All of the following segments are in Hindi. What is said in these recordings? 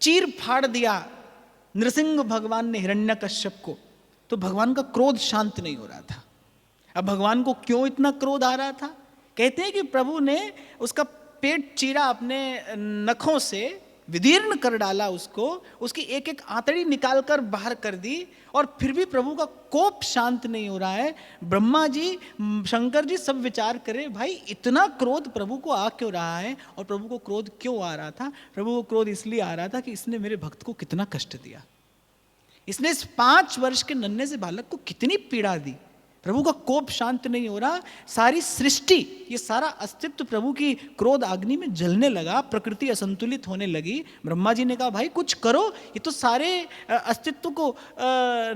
चीर फाड़ दिया नृसिंह भगवान ने हिरण्यकश्यप को, तो भगवान का क्रोध शांत नहीं हो रहा था। अब भगवान को क्यों इतना क्रोध आ रहा था? कहते हैं कि प्रभु ने उसका पेट चीरा, अपने नखों से विदीर्ण कर डाला उसको, उसकी एक एक आंतड़ी निकाल कर बाहर कर दी, और फिर भी प्रभु का कोप शांत नहीं हो रहा है। ब्रह्मा जी, शंकर जी सब विचार करें, भाई इतना क्रोध प्रभु को आ क्यों रहा है, और प्रभु को क्रोध क्यों आ रहा था? प्रभु को क्रोध इसलिए आ रहा था कि इसने मेरे भक्त को कितना कष्ट दिया, इसने इस 5 वर्ष के नन्हे से बालक को कितनी पीड़ा दी। प्रभु का कोप शांत नहीं हो रहा, सारी सृष्टि, ये सारा अस्तित्व प्रभु की क्रोध अग्नि में जलने लगा, प्रकृति असंतुलित होने लगी। ब्रह्मा जी ने कहा भाई कुछ करो, ये तो सारे अस्तित्व को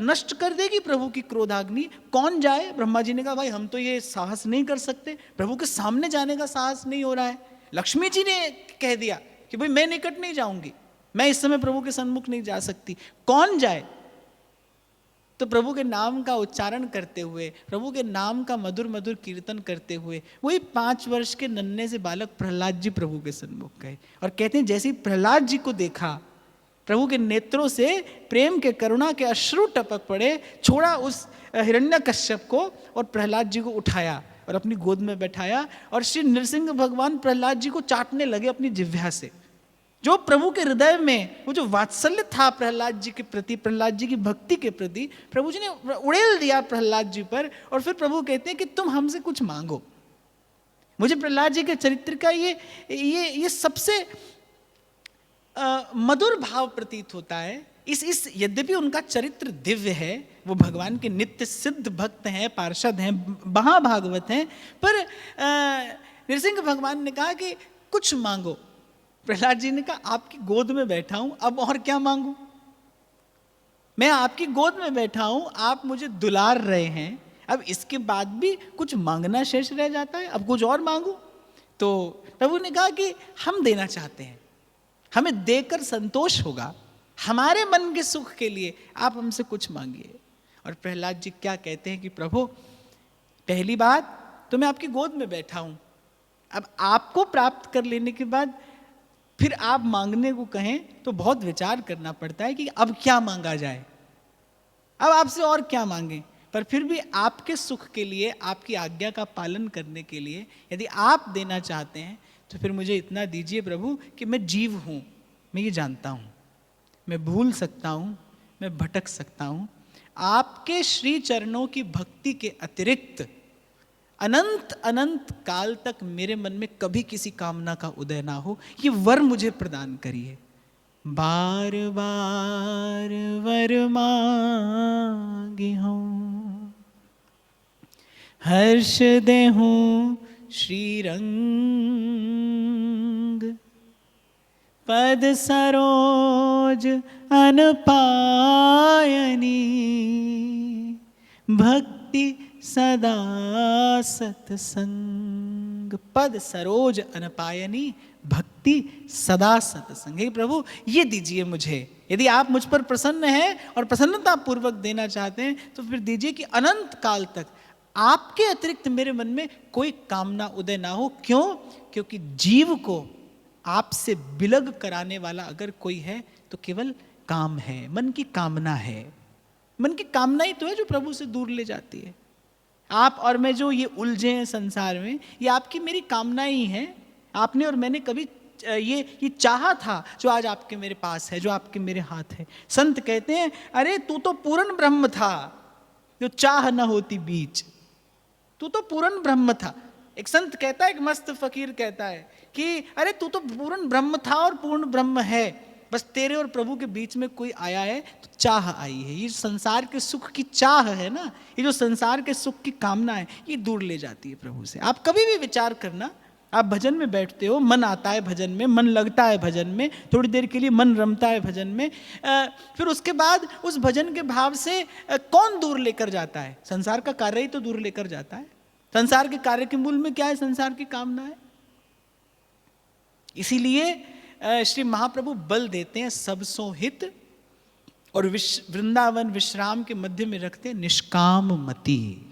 नष्ट कर देगी प्रभु की क्रोधाग्नि, कौन जाए? ब्रह्मा जी ने कहा भाई हम तो ये साहस नहीं कर सकते, प्रभु के सामने जाने का साहस नहीं हो रहा है। लक्ष्मी जी ने कह दिया कि भाई मैं निकट नहीं जाऊंगी, मैं इस समय प्रभु के सन्मुख नहीं जा सकती, कौन जाए? तो प्रभु के नाम का उच्चारण करते हुए, प्रभु के नाम का मधुर मधुर कीर्तन करते हुए, वही 5 वर्ष के नन्हे से बालक प्रहलाद जी प्रभु के सन्मुख गए। और कहते हैं जैसे ही प्रहलाद जी को देखा, प्रभु के नेत्रों से प्रेम के, करुणा के अश्रु टपक पड़े। छोड़ा उस हिरण्यकश्यप को और प्रहलाद जी को उठाया और अपनी गोद में बैठाया, और श्री नृसिंह भगवान प्रहलाद जी को चाटने लगे अपनी जिह्वा से। जो प्रभु के हृदय में वो जो वात्सल्य था प्रहलाद जी के प्रति, प्रहलाद जी की भक्ति के प्रति, प्रभु जी ने उड़ेल दिया प्रहलाद जी पर। और फिर प्रभु कहते हैं कि तुम हमसे कुछ मांगो। मुझे प्रहलाद जी के चरित्र का ये सबसे मधुर भाव प्रतीत होता है। इस यद्यपि उनका चरित्र दिव्य है, वो भगवान के नित्य सिद्ध भक्त हैं, पार्षद हैं, महाभागवत हैं, पर नृसिंह भगवान ने कहा कि कुछ मांगो। प्रहलाद जी ने कहा आपकी गोद में बैठा हूं, अब और क्या मांगू? मैं आपकी गोद में बैठा हूं, आप मुझे दुलार रहे हैं, अब इसके बाद भी कुछ मांगना शेष रह जाता है, अब कुछ और मांगू? तो प्रभु ने कहा कि हम देना चाहते हैं, हमें देकर संतोष होगा, हमारे मन के सुख के लिए आप हमसे कुछ मांगिए। और प्रहलाद जी क्या कहते हैं कि प्रभु पहली बात तो मैं आपकी गोद में बैठा हूं, अब आपको प्राप्त कर लेने के बाद फिर आप मांगने को कहें तो बहुत विचार करना पड़ता है कि अब क्या मांगा जाए, अब आपसे और क्या मांगें। पर फिर भी आपके सुख के लिए, आपकी आज्ञा का पालन करने के लिए यदि आप देना चाहते हैं तो फिर मुझे इतना दीजिए प्रभु कि मैं जीव हूँ, मैं ये जानता हूँ, मैं भूल सकता हूँ, मैं भटक सकता हूँ, आपके श्री चरणों की भक्ति के अतिरिक्त अनंत अनंत काल तक मेरे मन में कभी किसी कामना का उदय ना हो, ये वर मुझे प्रदान करिए। बार बार वर मांगी हूँ, हर्ष देहूँ श्रीरंग, पद सरोज अनपायनी, भक्ति सदा सतसंग। पद सरोज अनपायनी, भक्ति सदा सतसंग। हे प्रभु ये दीजिए मुझे, यदि आप मुझ पर प्रसन्न हैं और प्रसन्नता पूर्वक देना चाहते हैं तो फिर दीजिए कि अनंत काल तक आपके अतिरिक्त मेरे मन में कोई कामना उदय ना हो। क्यों? क्योंकि जीव को आपसे बिलग कराने वाला अगर कोई है तो केवल काम है, मन की कामना है। मन की कामना ही तो है जो प्रभु से दूर ले जाती है। आप और मैं जो ये उलझे हैं संसार में, ये आपकी मेरी कामना ही है। आपने और मैंने कभी ये चाहा था जो आज आपके मेरे पास है, जो आपके मेरे हाथ है। संत कहते हैं अरे तू तो पूर्ण ब्रह्म था, जो चाह न होती बीच, तू तो पूर्ण ब्रह्म था। एक संत कहता है, एक मस्त फकीर कहता है कि अरे तू तो पूर्ण ब्रह्म था और पूर्ण ब्रह्म है, बस तेरे और प्रभु के बीच में कोई आया है तो चाह आई है। ये संसार के सुख की चाह है ना, ये जो संसार के सुख की कामना है, ये दूर ले जाती है प्रभु से। आप कभी भी विचार करना, आप भजन में बैठते हो, मन आता है भजन में, मन लगता है भजन में, थोड़ी देर के लिए मन रमता है भजन में, फिर उसके बाद उस भजन के भाव से कौन दूर लेकर जाता है? संसार का कार्य ही तो दूर लेकर जाता है। संसार के कार्य के मूल में क्या है? संसार की कामना है। इसीलिए श्री महाप्रभु बल देते हैं सब सो हित, और वृंदावन विश्राम के मध्य में रखते हैं निष्काम मति।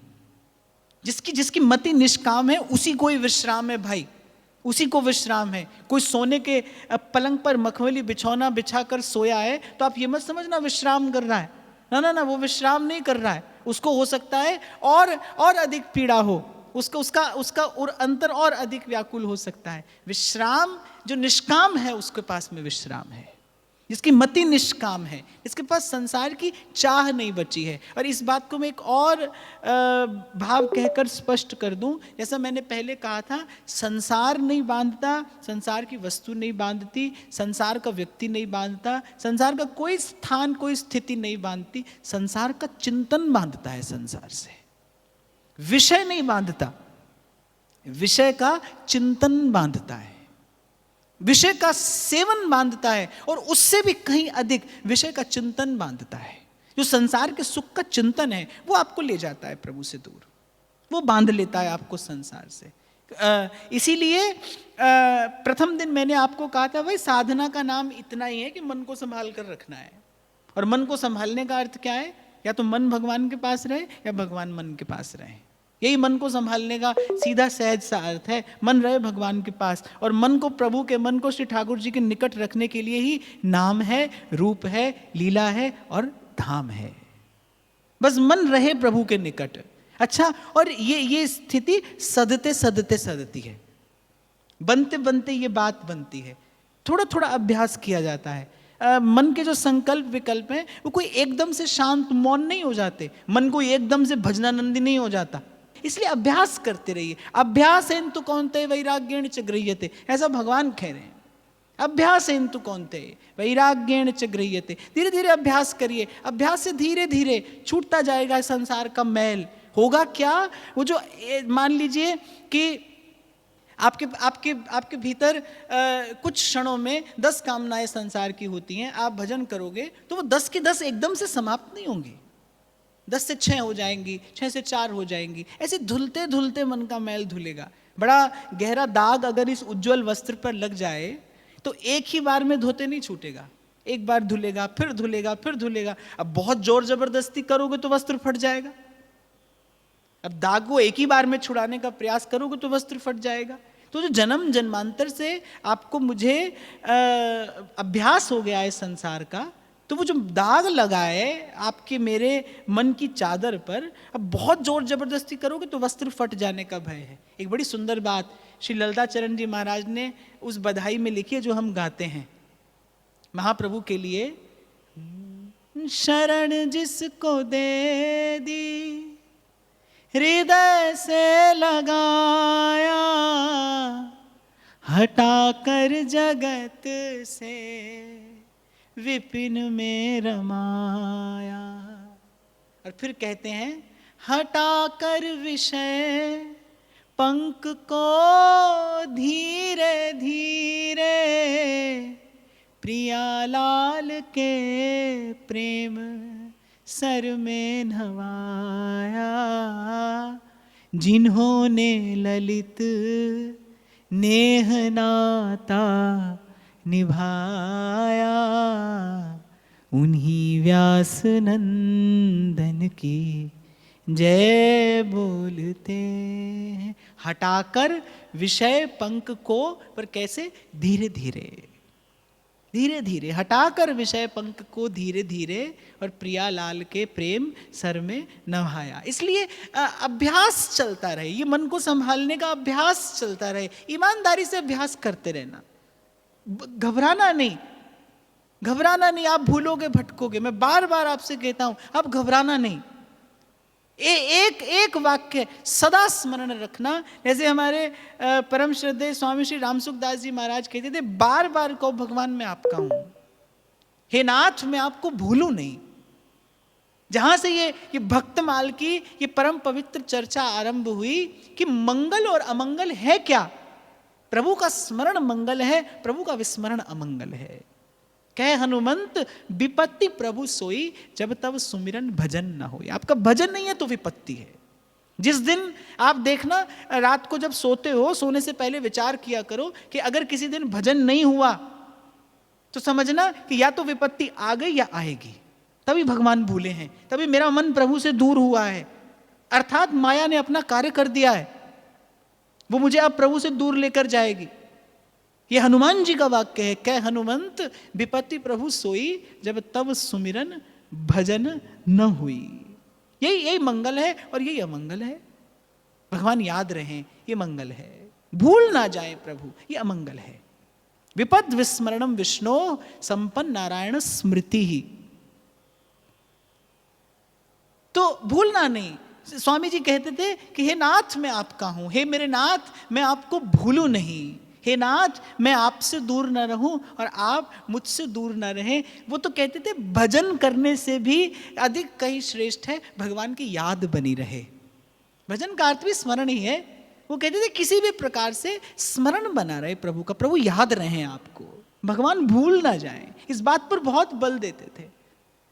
जिसकी मति निष्काम है उसी को ही विश्राम है भाई, उसी को विश्राम है। कोई सोने के पलंग पर मखमली बिछौना बिछाकर सोया है तो आप ये मत समझना विश्राम कर रहा है, ना ना ना, वो विश्राम नहीं कर रहा है। उसको हो सकता है और अधिक पीड़ा हो, उसका और अंतर और अधिक व्याकुल हो सकता है। विश्राम जो निष्काम है उसके पास में विश्राम है, जिसकी मति निष्काम है, जिसके पास संसार की चाह नहीं बची है। और इस बात को मैं एक और भाव कहकर स्पष्ट कर दूं, जैसा मैंने पहले कहा था, संसार नहीं बांधता, संसार की वस्तु नहीं बांधती, संसार का व्यक्ति नहीं बांधता, संसार का कोई स्थान कोई स्थिति नहीं बांधती, संसार का चिंतन बांधता है। संसार से विषय नहीं बांधता, विषय का चिंतन बांधता है, विषय का सेवन बांधता है, और उससे भी कहीं अधिक विषय का चिंतन बांधता है। जो संसार के सुख का चिंतन है वो आपको ले जाता है प्रभु से दूर, वो बांध लेता है आपको संसार से। इसीलिए प्रथम दिन मैंने आपको कहा था भाई साधना का नाम इतना ही है कि मन को संभाल कर रखना है। और मन को संभालने का अर्थ क्या है? या तो मन भगवान के पास रहे या भगवान मन के पास रहे। यही मन को संभालने का सीधा सहज सा अर्थ है। मन रहे भगवान के पास, और मन को प्रभु के, मन को श्री ठाकुर जी के निकट रखने के लिए ही नाम है, रूप है, लीला है और धाम है। बस मन रहे प्रभु के निकट। अच्छा, और ये स्थिति सदते सदते सदती है, बनते बनते ये बात बनती है। थोड़ा थोड़ा अभ्यास किया जाता है। मन के जो संकल्प विकल्प हैं वो कोई एकदम से शांत मौन नहीं हो जाते, मन को एकदम से भजनानंदी नहीं हो जाता। इसलिए अभ्यास करते रहिए। अभ्यास हेन्तु कौन्ते वैराग्येण च गृह्यते, ऐसा भगवान कह रहे हैं। अभ्यास हेन्तु कौन्ते वैराग्येण च गृह्यते। धीरे धीरे अभ्यास करिए। अभ्यास से धीरे धीरे छूटता जाएगा संसार का मैल। होगा क्या? वो जो मान लीजिए कि आपके भीतर कुछ क्षणों में 10 कामनाएं संसार की होती हैं। आप भजन करोगे तो वो 10 की 10 एकदम से समाप्त नहीं होंगी। 10 से 6 हो जाएंगी, 6 से 4 हो जाएंगी। ऐसे धुलते धुलते मन का मैल धुलेगा। बड़ा गहरा दाग अगर इस उज्जवल वस्त्र पर लग जाए तो एक ही बार में धोते नहीं छूटेगा। एक बार धुलेगा, फिर धुलेगा, फिर धुलेगा। अब बहुत जोर जबरदस्ती करोगे तो वस्त्र फट जाएगा। अब दाग को एक ही बार में छुड़ाने का प्रयास करोगे तो वस्त्र फट जाएगा। तो जो जन्म जन्मांतर से आपको मुझे अभ्यास हो गया है संसार का, तो वो जो दाग लगा है आपके मेरे मन की चादर पर, अब बहुत जोर जबरदस्ती करोगे तो वस्त्र फट जाने का भय है। एक बड़ी सुंदर बात श्री ललिताचरण जी महाराज ने उस बधाई में लिखी है जो हम गाते हैं महाप्रभु के लिए। शरण जिसको दे दी हृदय से लगाया, हटाकर जगत से विपिन में रमाया। और फिर कहते हैं हटाकर विषय पंख को धीरे धीरे, प्रियालाल के प्रेम सर में नवाया। जिन्होंने ललित नेह नाता निभाया, उन्हीं व्यास नंदन की जय बोलते हैं। हटाकर विषय पंख को, पर कैसे? धीरे धीरे, धीरे धीरे हटाकर विषय पंख को धीरे धीरे, और प्रियालाल के प्रेम सर में नभाया। इसलिए अभ्यास चलता रहे, ये मन को संभालने का अभ्यास चलता रहे। ईमानदारी से अभ्यास करते रहना, घबराना नहीं, घबराना नहीं। आप भूलोगे, भटकोगे। मैं बार बार आपसे कहता हूं, आप घबराना नहीं। एक वाक्य सदा स्मरण रखना। जैसे हमारे परम श्रद्धेय स्वामी श्री रामसुखदास जी महाराज कहते थे, बार बार कहो भगवान मैं आपका हूं, हे नाथ मैं आपको भूलूं नहीं। जहां से ये भक्तमाल की ये परम पवित्र चर्चा आरंभ हुई कि मंगल और अमंगल है क्या? प्रभु का स्मरण मंगल है, प्रभु का विस्मरण अमंगल है। कह हनुमंत विपत्ति प्रभु सोई, जब तब सुमिरन भजन न हो। आपका भजन नहीं है तो विपत्ति है। जिस दिन आप देखना, रात को जब सोते हो, सोने से पहले विचार किया करो कि अगर किसी दिन भजन नहीं हुआ तो समझना कि या तो विपत्ति आ गई या आएगी। तभी भगवान भूले हैं, तभी मेरा मन प्रभु से दूर हुआ है, अर्थात माया ने अपना कार्य कर दिया है। वो मुझे अब प्रभु से दूर लेकर जाएगी। ये हनुमान जी का वाक्य है, कै हनुमंत विपत्ति प्रभु सोई, जब तब सुमिरन भजन न हुई। यही यही मंगल है और यही अमंगल है। भगवान याद रहें, ये मंगल है। भूल ना जाए प्रभु, ये अमंगल है। विपद विस्मरणम विष्णु संपन्न नारायण स्मृति ही। तो भूलना नहीं। स्वामी जी कहते थे कि हे नाथ मैं आपका हूं, हे मेरे नाथ मैं आपको भूलूं नहीं, हे नाथ मैं आपसे दूर न रहूं और आप मुझसे दूर न रहें। वो तो कहते थे भजन करने से भी अधिक कहीं श्रेष्ठ है भगवान की याद बनी रहे। भजन का अर्थ भी स्मरण ही है। वो कहते थे किसी भी प्रकार से स्मरण बना रहे प्रभु का, प्रभु याद रहें आपको, भगवान भूल ना जाएं। इस बात पर बहुत बल देते थे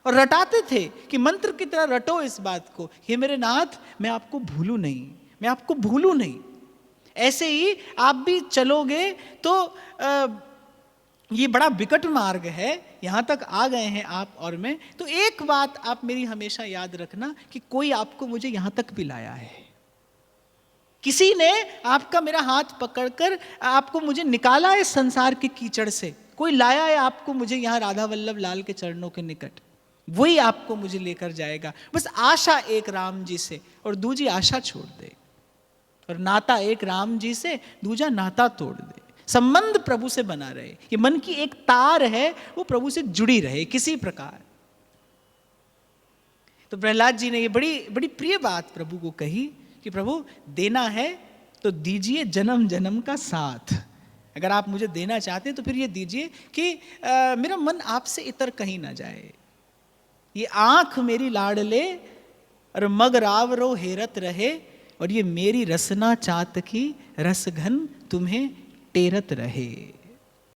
और रटाते थे कि मंत्र की तरह रटो इस बात को, हे मेरे नाथ मैं आपको भूलूं नहीं, मैं आपको भूलूं नहीं। ऐसे ही आप भी चलोगे तो ये बड़ा विकट मार्ग है, यहां तक आ गए हैं आप और मैं, तो एक बात आप मेरी हमेशा याद रखना कि कोई आपको मुझे यहां तक भी लाया है। किसी ने आपका मेरा हाथ पकड़कर आपको मुझे निकाला है संसार के कीचड़ से, कोई लाया है आपको मुझे यहां राधा वल्लभ लाल के चरणों के निकट, वही आपको मुझे लेकर जाएगा। बस आशा एक राम जी से और दूजी आशा छोड़ दे, और नाता एक राम जी से दूजा नाता तोड़ दे। संबंध प्रभु से बना रहे, ये मन की एक तार है वो प्रभु से जुड़ी रहे किसी प्रकार। तो प्रहलाद जी ने ये बड़ी बड़ी प्रिय बात प्रभु को कही कि प्रभु देना है तो दीजिए जन्म जन्म का साथ। अगर आप मुझे देना चाहते हैं तो फिर ये दीजिए कि मेरा मन आपसे इतर कहीं ना जाए। ये आंख मेरी लाडले और मग रावरो हेरत रहे, और ये मेरी रसना चात की रस घन तुम्हें टेरत रहे।